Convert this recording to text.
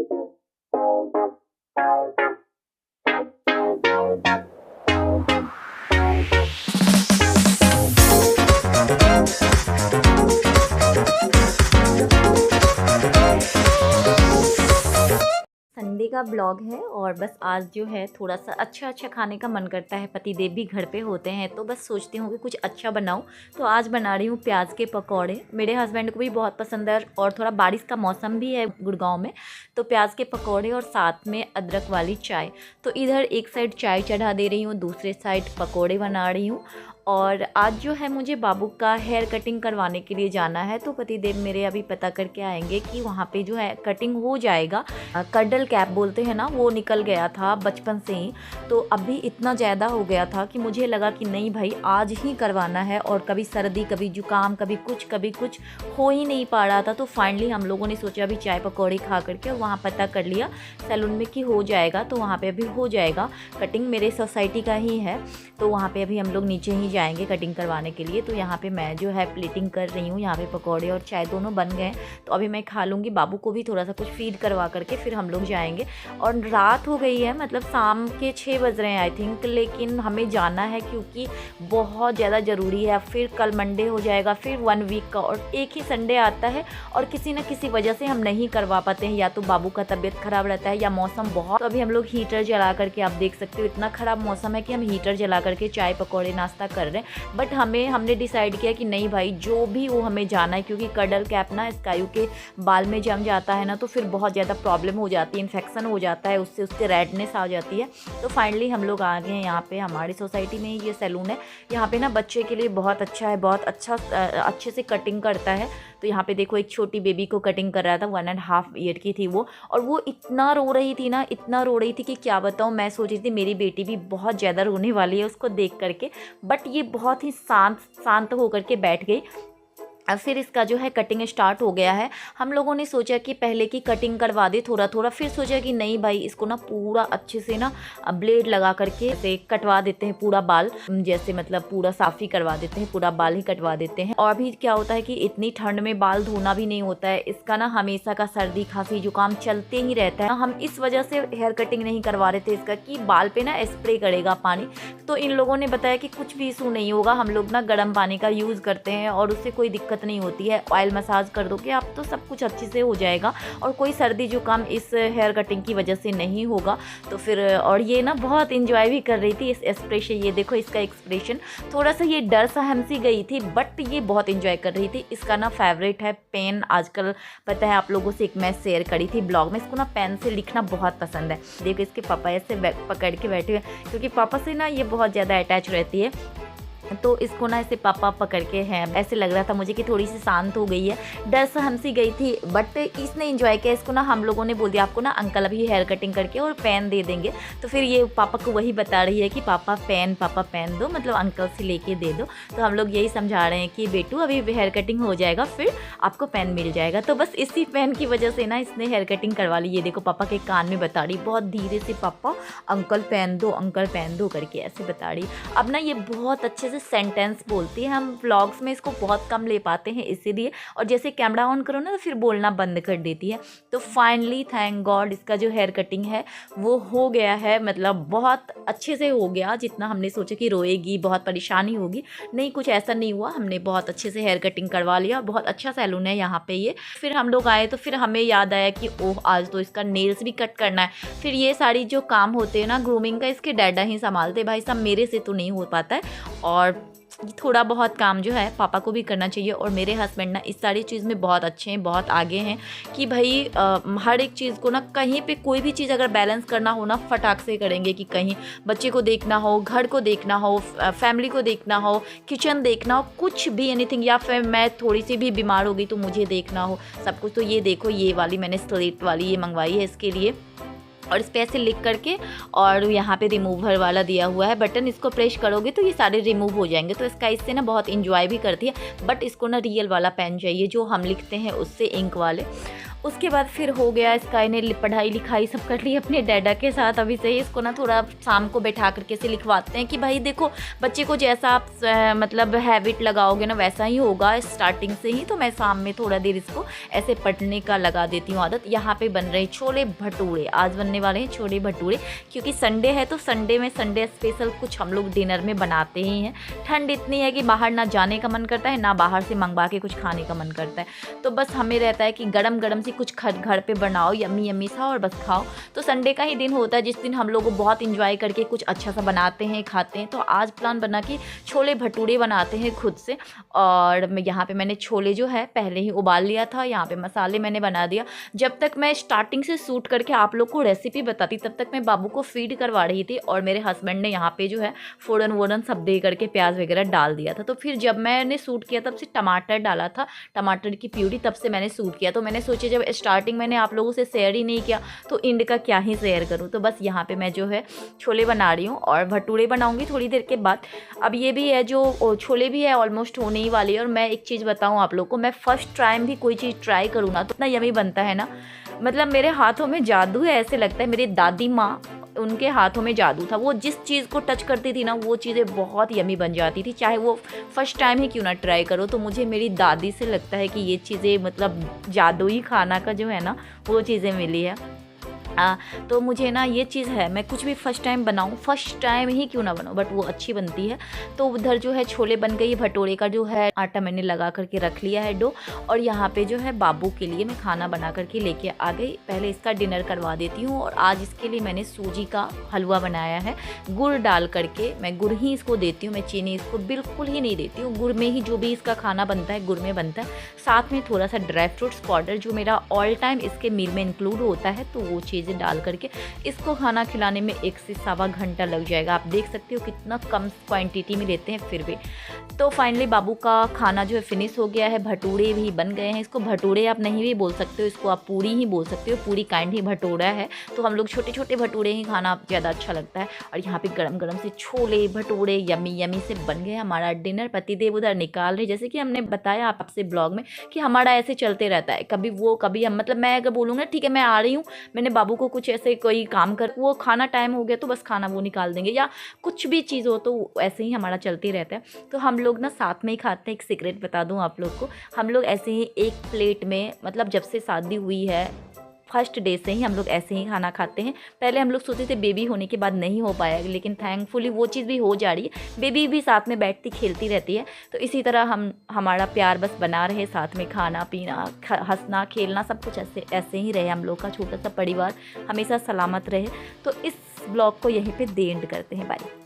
Sunday का blog है और बस आज जो है थोड़ा सा अच्छा खाने का मन करता है। पतिदेव भी घर पे होते हैं तो बस सोचती हूँ कि कुछ अच्छा बनाऊँ। तो आज बना रही हूँ प्याज के पकौड़े। मेरे हस्बैंड को भी बहुत पसंद है और थोड़ा बारिश का मौसम भी है गुड़गांव में, तो प्याज के पकौड़े और साथ में अदरक वाली चाय। तो इधर एक साइड चाय चढ़ा दे रही हूँ, दूसरे साइड पकौड़े बना रही हूँ। और आज जो है मुझे बाबू का हेयर कटिंग करवाने के लिए जाना है, तो पतिदेव मेरे अभी पता करके आएंगे कि वहाँ पे जो है कटिंग हो जाएगा। कर्डल कैप बोलते हैं ना, वो निकल गया था बचपन से ही, तो अभी इतना ज़्यादा हो गया था कि मुझे लगा कि नहीं भाई आज ही करवाना है। और कभी सर्दी कभी जुकाम कभी कुछ हो ही नहीं पा रहा था। तो फाइनली हम लोगों ने सोचा अभी चाय पकौड़े खा करके वहाँ पता कर लिया सैलून में कि हो जाएगा, तो वहाँ पे अभी हो जाएगा कटिंग। मेरे सोसाइटी का ही है, तो वहाँ पे अभी हम लोग नीचे ही जाएंगे कटिंग करवाने के लिए। तो यहाँ पे मैं जो है प्लेटिंग कर रही हूँ। यहाँ पे पकौड़े और चाय दोनों बन गए, तो अभी मैं खा लूँगी। बाबू को भी थोड़ा सा कुछ फीड करवा करके फिर हम लोग जाएंगे। और रात हो गई है, मतलब शाम के 6 बज रहे हैं आई थिंक, लेकिन हमें जाना है क्योंकि बहुत ज़्यादा ज़रूरी है। फिर कल मंडे हो जाएगा, फिर 1 वीक का, और एक ही संडे आता है और किसी न किसी वजह से हम नहीं करवा पाते हैं। या तो बाबू का तबीयत ख़राब रहता है या मौसम बहुत, तो अभी हम लोग हीटर जला करके, आप देख सकते हो इतना ख़राब मौसम है कि हम हीटर जला करके चाय पकौड़े नाश्ता कर रहे हैं। बट हमने डिसाइड किया कि नहीं भाई जो भी वो हमें जाना है, क्योंकि कर्डल कैप ना स्कायू के बाल में जम जाता है ना, तो फिर बहुत ज़्यादा प्रॉब्लम हो जाती है, इन्फेक्शन हो जाता है, उससे उसके रेडनेस आ जाती है। तो फाइनली हम लोग आ गए हैं यहाँ पे। हमारी सोसाइटी में ये सैलून है, यहाँ पे ना बच्चे के लिए बहुत अच्छा है, बहुत अच्छा अच्छे से कटिंग करता है। तो यहाँ पे देखो एक छोटी बेबी को कटिंग कर रहा था, 1.5 ईयर की थी वो, और वो इतना रो रही थी ना, इतना रो रही थी कि क्या बताऊँ। मैं सोच रही थी मेरी बेटी भी बहुत ज़्यादा रोने वाली है उसको देख करके, बट ये बहुत ही शांत होकर के बैठ गई। अब फिर इसका जो है कटिंग स्टार्ट हो गया है। हम लोगों ने सोचा कि पहले की कटिंग करवा दे थोड़ा थोड़ा, फिर सोचा कि नहीं भाई इसको ना पूरा अच्छे से ना ब्लेड लगा करके ऐसे कटवा देते हैं पूरा बाल, जैसे मतलब पूरा साफ ही करवा देते हैं, पूरा बाल ही कटवा देते हैं। और अभी क्या होता है कि इतनी ठंड में बाल धोना भी नहीं होता है, इसका ना हमेशा का सर्दी खांसी जुकाम चलते ही रहता है। हम इस वजह से हेयर कटिंग नहीं करवा रहे थे इसका, कि बाल पे ना स्प्रे करेगा पानी। तो इन लोगों ने बताया कि कुछ भी इशू नहीं होगा, हम लोग ना गर्म पानी का यूज़ करते हैं और उससे कोई दिक्कत नहीं होती है। ऑयल मसाज कर दोगे आप तो सब कुछ अच्छे से हो जाएगा, और कोई सर्दी जुकाम इस हेयर कटिंग की वजह से नहीं होगा। तो फिर और ये ना बहुत इंजॉय भी कर रही थी इस एक्सप्रेशन, ये देखो इसका एक्सप्रेशन, थोड़ा सा ये डर सा हमसी गई थी, बट ये बहुत इंजॉय कर रही थी। इसका ना फेवरेट है पेन, आजकल पता है आप लोगों से एक मैं शेयर करी थी ब्लॉग में, इसको ना पेन से लिखना बहुत पसंद है। देखो इसके पापा ऐसे पकड़ के बैठे हुए, क्योंकि पापा से ना ये बहुत ज़्यादा अटैच रहती है, तो इसको ना ऐसे पापा पकड़ के हैं। ऐसे लग रहा था मुझे कि थोड़ी सी शांत हो गई है, डर सा हमसी गई थी, बट इसने एंजॉय किया। इसको ना हम लोगों ने बोल दिया आपको ना अंकल अभी हेयर कटिंग करके और पेन दे देंगे, तो फिर ये पापा को वही बता रही है कि पापा पेन दो, मतलब अंकल से लेके दे दो। तो हम लोग यही समझा रहे हैं कि बेटू अभी हेयर कटिंग हो जाएगा फिर आपको पेन मिल जाएगा। तो बस इसी पेन की वजह से ना इसने हेयर कटिंग करवा ली। ये देखो पापा के कान में बता रही बहुत धीरे से, पापा अंकल पेन दो करके ऐसे बता रही। अब ना ये बहुत अच्छे से सेंटेंस बोलती है, हम व्लॉग्स में इसको बहुत कम ले पाते हैं इसीलिए, और जैसे कैमरा ऑन करो ना तो फिर बोलना बंद कर देती है। तो फाइनली थैंक गॉड इसका जो हेयर कटिंग है वो हो गया है, मतलब बहुत अच्छे से हो गया। जितना हमने सोचा कि रोएगी बहुत परेशानी होगी, नहीं कुछ ऐसा नहीं हुआ, हमने बहुत अच्छे से हेयर कटिंग करवा लिया। बहुत अच्छा सैलून है यहाँ पे ये। फिर हम लोग आए तो फिर हमें याद आया कि ओह आज तो इसका नेल्स भी कट करना है। फिर ये सारी जो काम होते हैं ना ग्रूमिंग का, इसके डैडा ही संभालते भाई साहब, मेरे से तो नहीं हो पाता है। और थोड़ा बहुत काम जो है पापा को भी करना चाहिए। और मेरे हस्बैंड ना इस सारी चीज़ में बहुत अच्छे हैं, बहुत आगे हैं, कि भाई हर एक चीज़ को ना कहीं पे कोई भी चीज़ अगर बैलेंस करना हो ना फटाक से करेंगे, कि कहीं बच्चे को देखना हो, घर को देखना हो, फैमिली को देखना हो, किचन देखना हो, कुछ भी एनीथिंग, या फिर मैं थोड़ी सी भी बीमार हो गई तो मुझे देखना हो सब कुछ। तो ये देखो ये वाली मैंने स्लेट वाली ये मंगवाई है इसके लिए, और इस पे ऐसे लिख करके, और यहाँ पे रिमूवर वाला दिया हुआ है बटन, इसको प्रेस करोगे तो ये सारे रिमूव हो जाएंगे। तो इसका इससे ना बहुत इंजॉय भी करती है, बट इसको ना रियल वाला पेन चाहिए जो हम लिखते हैं उससे, इंक वाले। उसके बाद फिर हो गया, स्काई ने पढ़ाई लिखाई सब कर ली अपने डैडा के साथ। अभी से ही इसको ना थोड़ा शाम को बैठा करके से लिखवाते हैं कि भाई देखो बच्चे को जैसा आप मतलब हैबिट लगाओगे ना वैसा ही होगा स्टार्टिंग से ही। तो मैं शाम में थोड़ा देर इसको ऐसे पढ़ने का लगा देती हूँ आदत। यहाँ पे बन रहे छोले भटूरे, आज बनने वाले हैं छोले भटूरे, क्योंकि संडे है तो संडे में संडे स्पेशल कुछ हम लोग डिनर में बनाते ही हैं। ठंड इतनी है कि बाहर ना जाने का मन करता है, ना बाहर से मंगवा के कुछ खाने का मन करता है। तो बस हमें रहता है कि गरम गरम सी कुछ घर पे बनाओ यम्मी यम्मी सा और बस खाओ। तो संडे का ही दिन होता है जिस दिन हम लोग बहुत इंजॉय करके कुछ अच्छा सा बनाते हैं खाते हैं। तो आज प्लान बना कि छोले भटूरे बनाते हैं खुद से। और यहाँ पे मैंने छोले जो है पहले ही उबाल लिया था, यहाँ पे मसाले मैंने बना दिया। जब तक मैं स्टार्टिंग से शूट करके आप लोग को रेसिपी बताती तब तक मैं बाबू को फीड करवा रही थी और मेरे हस्बैंड ने यहाँ पे जो है फ़ोरन वोरन सब दे करके प्याज वगैरह डाल दिया था। तो फिर जब मैंने शूट किया तब से टमाटर डाला था, टमाटर की प्यूरी, तब से मैंने शूट किया। तो मैंने सोचा जब स्टार्टिंग मैंने आप लोगों से शेयर ही नहीं किया तो इंड का क्या ही शेयर करूँ। तो बस यहाँ पे मैं जो है छोले बना रही हूँ और भटूरे बनाऊँगी थोड़ी देर के बाद। अब ये भी है जो छोले भी है ऑलमोस्ट होने ही वाली है। और मैं एक चीज़ बताऊँ आप लोग को, मैं फर्स्ट टाइम भी कोई चीज़ ट्राई करूँ ना तो इतना यमी बनता है ना, मतलब मेरे हाथों में जादू है ऐसे लगता है। मेरी दादी माँ, उनके हाथों में जादू था, वो जिस चीज़ को टच करती थी ना वो चीज़ें बहुत यमी बन जाती थी, चाहे वो फर्स्ट टाइम ही क्यों ना ट्राई करो। तो मुझे मेरी दादी से लगता है कि ये चीज़ें मतलब जादुई खाना का जो है ना वो चीज़ें मिली है। तो मुझे ना ये चीज़ है, मैं कुछ भी फर्स्ट टाइम बनाऊँ, फर्स्ट टाइम ही क्यों ना बनाऊँ बट वो अच्छी बनती है। तो उधर जो है छोले बन गई, भटूरे का जो है आटा मैंने लगा करके रख लिया है डो। और यहाँ पे जो है बाबू के लिए मैं खाना बना करके लेके आ गई। पहले इसका डिनर करवा देती हूँ। और आज इसके लिए मैंने सूजी का हलवा बनाया है, गुड़ डाल करके। मैं गुड़ ही इसको देती हूँ, मैं चीनी इसको बिल्कुल ही नहीं देती हूँ। गुड़ में ही जो भी इसका खाना बनता है गुड़ में बनता है। साथ में थोड़ा सा ड्राई फ्रूट्स पाउडर जो मेरा ऑल टाइम इसके मील में इंक्लूड होता है, तो वो चीज़ें डाल करके इसको खाना खिलाने में 1 से सवा घंटा लग जाएगा। आप देख सकते हो कितना कम क्वांटिटी में लेते हैं फिर भी। तो फाइनली बाबू का खाना जो है फिनिश हो गया है, भटूरे भी बन गए हैं। इसको भटूरे आप नहीं भी बोल सकते हो, इसको आप पूरी ही बोल सकते हो, पूरी काइंड ही भटूरा है। तो हम लोग छोटे छोटे भटूरे ही खाना ज़्यादा अच्छा लगता है। और यहाँ पे गरम गरम से छोले भटूरे यमी यमी से बन गए हमारा डिनर। पतिदेव उधर निकाल रहे, जैसे कि हमने बताया आपसे ब्लॉग में कि हमारा ऐसे चलते रहता है, कभी वो कभी हम। मतलब मैं अगर बोलूँगा ठीक है मैं आ रही हूँ, मैंने बाबू को कुछ ऐसे कोई काम कर, वो खाना टाइम हो गया तो बस खाना वो निकाल देंगे, या कुछ भी चीज़ हो तो ऐसे ही हमारा चलते रहता है। तो हम लोग ना साथ में ही खाते हैं। एक सीक्रेट बता दूं आप लोग को, हम लोग ऐसे ही एक प्लेट में, मतलब जब से शादी हुई है फर्स्ट डे से ही हम लोग ऐसे ही खाना खाते हैं। पहले हम लोग सोचते थे बेबी होने के बाद नहीं हो पाएगा, लेकिन थैंकफुली वो चीज़ भी हो जा रही है। बेबी भी साथ में बैठती खेलती रहती है। तो इसी तरह हमारा प्यार बस बना रहे, साथ में खाना पीना हंसना खेलना सब कुछ ऐसे ही रहे। हम लोग का छोटा सा परिवार हमेशा सलामत रहे। तो इस ब्लॉग को यहीं पे दे एंड करते हैं। बाय।